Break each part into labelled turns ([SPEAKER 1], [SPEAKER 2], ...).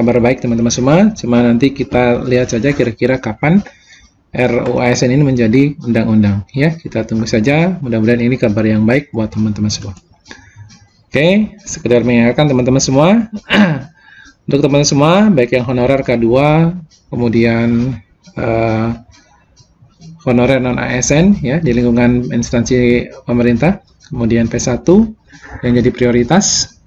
[SPEAKER 1] kabar baik teman-teman semua. Cuma nanti kita lihat saja kira-kira kapan RUU ASN ini menjadi undang-undang. Ya, kita tunggu saja. Mudah-mudahan ini kabar yang baik buat teman-teman semua. Oke, sekedar mengingatkan teman-teman semua. Untuk teman-teman semua, baik yang honorer K2, kemudian honorer non-ASN ya di lingkungan instansi pemerintah, kemudian P1 yang jadi prioritas.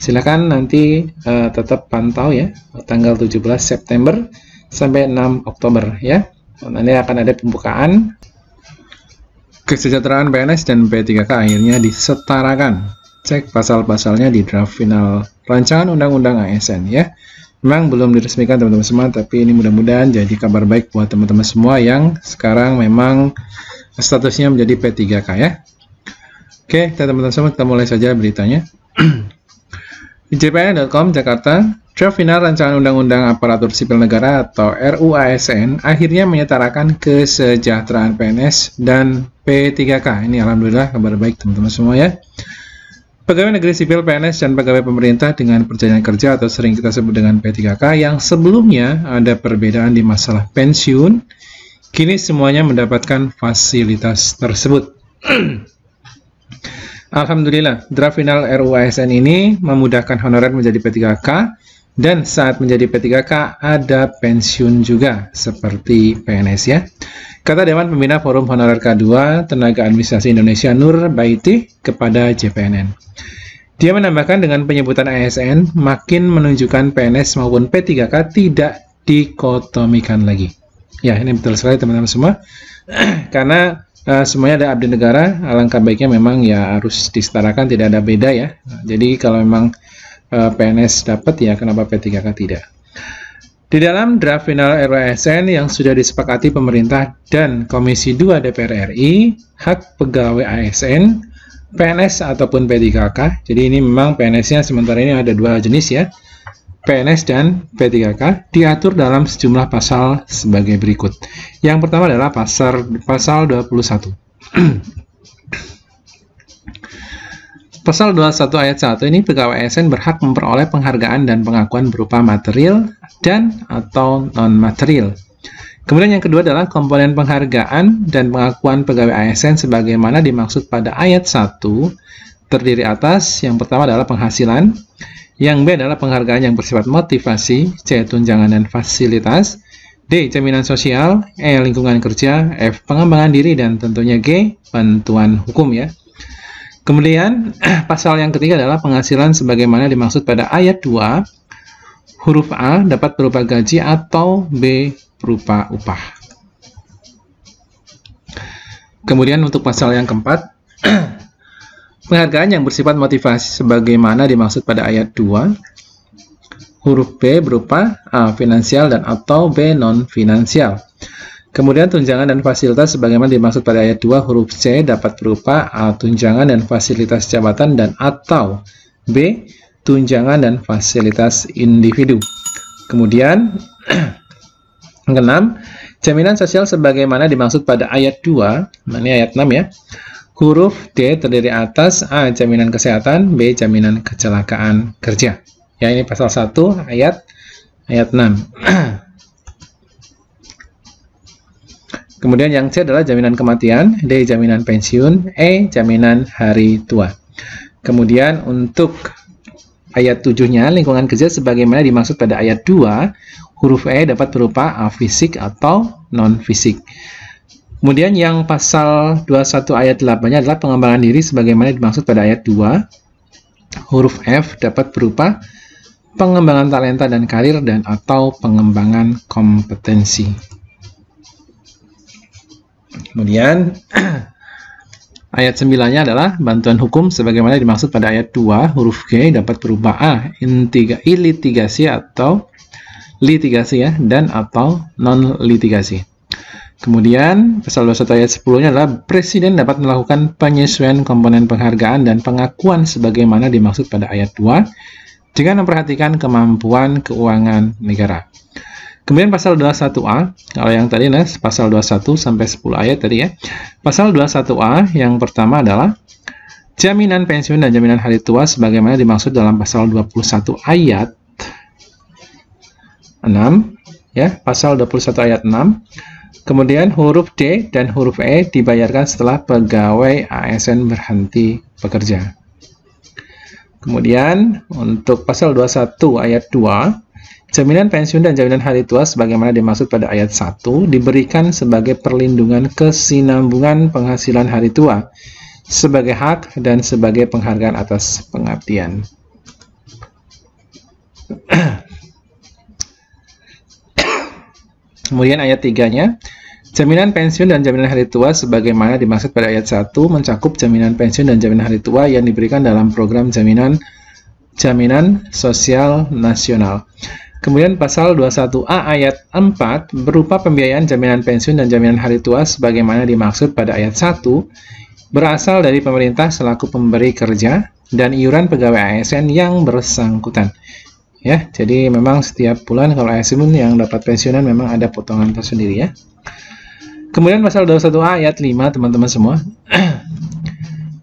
[SPEAKER 1] Silakan nanti tetap pantau ya tanggal 17 September sampai 6 Oktober ya. Nanti akan ada pembukaan kesejahteraan PNS dan P3K akhirnya disetarakan. Cek pasal-pasalnya di draft final rancangan undang-undang ASN ya. Memang belum diresmikan teman-teman semua, tapi ini mudah-mudahan jadi kabar baik buat teman-teman semua yang sekarang memang statusnya menjadi P3K ya. Oke, teman-teman semua, kita mulai saja beritanya. JPN.com Jakarta, draft final rancangan undang-undang aparatur sipil negara atau RUU ASN akhirnya menyetarakan kesejahteraan PNS dan P3K. Ini alhamdulillah kabar baik teman-teman semua ya. Pegawai negeri sipil PNS dan pegawai pemerintah dengan perjanjian kerja atau sering kita sebut dengan P3K yang sebelumnya ada perbedaan di masalah pensiun, kini semuanya mendapatkan fasilitas tersebut. Alhamdulillah, draft final RUU ASN ini memudahkan honorer menjadi P3K dan saat menjadi P3K ada pensiun juga seperti PNS ya. Kata Dewan Pembina Forum Honorer K2 Tenaga Administrasi Indonesia Nur Baiti kepada JPNN. Dia menambahkan dengan penyebutan ASN makin menunjukkan PNS maupun P3K tidak dikotomikan lagi. Ya, ini betul sekali teman-teman semua. Karena semuanya ada abdi negara, alangkah baiknya memang ya harus disetarakan, tidak ada beda ya. Jadi kalau memang PNS dapat ya kenapa P3K tidak. Di dalam draft final RUU ASN yang sudah disepakati pemerintah dan Komisi 2 DPR RI, hak pegawai ASN, PNS ataupun P3K, jadi ini memang PNS-nya sementara ini ada dua jenis ya, PNS dan P3K, diatur dalam sejumlah pasal sebagai berikut. Yang pertama adalah pasal 21. Pasal 21 ayat 1 ini pegawai ASN berhak memperoleh penghargaan dan pengakuan berupa material dan atau non-material. Kemudian yang kedua adalah komponen penghargaan dan pengakuan pegawai ASN sebagaimana dimaksud pada ayat 1 terdiri atas yang pertama adalah penghasilan, yang B adalah penghargaan yang bersifat motivasi, C tunjangan dan fasilitas, D jaminan sosial, E lingkungan kerja, F pengembangan diri, dan tentunya G bantuan hukum ya. Kemudian pasal yang ketiga adalah penghasilan sebagaimana dimaksud pada ayat 2, huruf A dapat berupa gaji atau B berupa upah. Kemudian untuk pasal yang keempat, penghargaan yang bersifat motivasi sebagaimana dimaksud pada ayat 2, huruf B berupa A finansial dan atau B non finansial. Kemudian tunjangan dan fasilitas sebagaimana dimaksud pada ayat 2 huruf C dapat berupa A tunjangan dan fasilitas jabatan dan atau B tunjangan dan fasilitas individu. Kemudian yang keenam, jaminan sosial sebagaimana dimaksud pada ayat 2, ini ayat 6 ya. Huruf D terdiri atas A jaminan kesehatan, B jaminan kecelakaan kerja. Ya, ini pasal 1 ayat 6. Kemudian yang C adalah jaminan kematian, D jaminan pensiun, E jaminan hari tua. Kemudian untuk ayat 7-nya lingkungan kerja sebagaimana dimaksud pada ayat 2, huruf E dapat berupa A fisik atau non fisik. Kemudian yang pasal 21 ayat 8-nya adalah pengembangan diri sebagaimana dimaksud pada ayat 2, huruf F dapat berupa pengembangan talenta dan karir dan atau pengembangan kompetensi. Kemudian ayat 9-nya adalah bantuan hukum sebagaimana dimaksud pada ayat 2, huruf G dapat berupa A litigasi atau litigasi ya, dan atau non litigasi. Kemudian pasal 21 ayat 10-nya adalah presiden dapat melakukan penyesuaian komponen penghargaan dan pengakuan sebagaimana dimaksud pada ayat 2 dengan memperhatikan kemampuan keuangan negara. Kemudian pasal 21A, kalau yang tadi adalah pasal 21 sampai 10 ayat tadi ya. Pasal 21A yang pertama adalah jaminan pensiun dan jaminan hari tua sebagaimana dimaksud dalam pasal 21 ayat 6, ya, pasal 21 ayat 6. Kemudian huruf D dan huruf E dibayarkan setelah pegawai ASN berhenti bekerja. Kemudian untuk pasal 21 ayat 2, jaminan pensiun dan jaminan hari tua sebagaimana dimaksud pada ayat 1 diberikan sebagai perlindungan kesinambungan penghasilan hari tua sebagai hak dan sebagai penghargaan atas pengabdian. Kemudian ayat 3-nya, jaminan pensiun dan jaminan hari tua sebagaimana dimaksud pada ayat 1 mencakup jaminan pensiun dan jaminan hari tua yang diberikan dalam program jaminan sosial nasional. Kemudian pasal 21A ayat 4 berupa pembiayaan jaminan pensiun dan jaminan hari tua sebagaimana dimaksud pada ayat 1 berasal dari pemerintah selaku pemberi kerja dan iuran pegawai ASN yang bersangkutan. Ya, jadi memang setiap bulan kalau ASN yang dapat pensiunan memang ada potongan tersendiri ya. Kemudian pasal 21A ayat 5 teman-teman semua.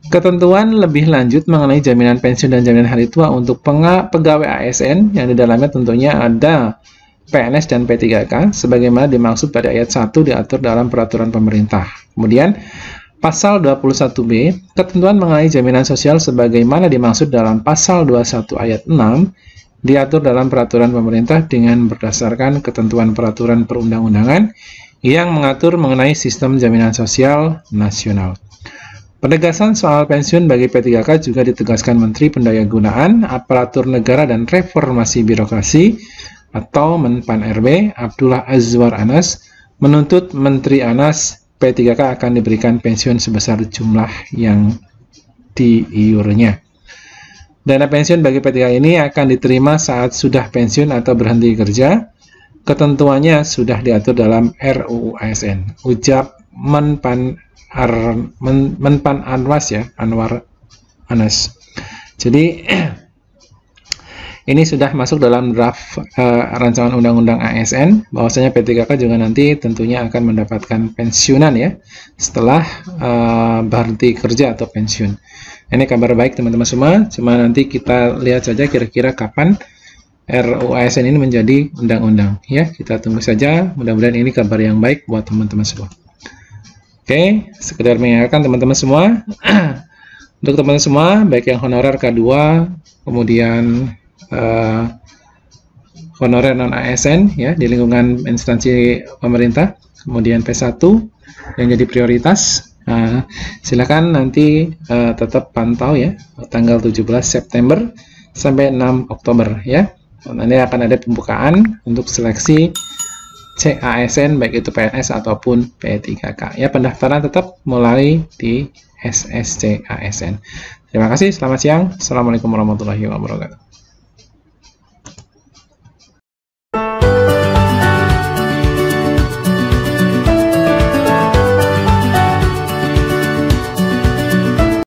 [SPEAKER 1] Ketentuan lebih lanjut mengenai jaminan pensiun dan jaminan hari tua untuk pegawai ASN yang di dalamnya tentunya ada PNS dan P3K sebagaimana dimaksud pada ayat 1 diatur dalam peraturan pemerintah. Kemudian pasal 21B, ketentuan mengenai jaminan sosial sebagaimana dimaksud dalam pasal 21 ayat 6 diatur dalam peraturan pemerintah dengan berdasarkan ketentuan peraturan perundang-undangan yang mengatur mengenai sistem jaminan sosial nasional. Penegasan soal pensiun bagi P3K juga ditegaskan Menteri Pendayagunaan, Aparatur Negara dan Reformasi Birokrasi atau Menpan RB Abdullah Azwar Anas menuntut Menteri Anas P3K akan diberikan pensiun sebesar jumlah yang diiurnya. Dana pensiun bagi P3K ini akan diterima saat sudah pensiun atau berhenti kerja. Ketentuannya sudah diatur dalam RUU ASN. Ucap Menpan Anwas ya, Anwar Anas. Jadi ini sudah masuk dalam draft rancangan undang-undang ASN, bahwasanya P3K juga nanti tentunya akan mendapatkan pensiunan ya setelah berhenti kerja atau pensiun. Ini kabar baik teman-teman semua, cuma nanti kita lihat saja kira-kira kapan RUU ASN ini menjadi undang-undang ya. Kita tunggu saja, mudah-mudahan ini kabar yang baik buat teman-teman semua. Oke, sekedar mengingatkan teman-teman semua untuk teman-teman semua baik yang honorer K2 kemudian honorer non ASN ya di lingkungan instansi pemerintah, kemudian P1 yang jadi prioritas. Silakan nanti tetap pantau ya tanggal 17 September sampai 6 Oktober ya. Nanti akan ada pembukaan untuk seleksi CASN baik itu PNS ataupun P3K ya. Pendaftaran tetap mulai di SSC ASN. Terima kasih, selamat siang. Assalamualaikum warahmatullahi wabarakatuh.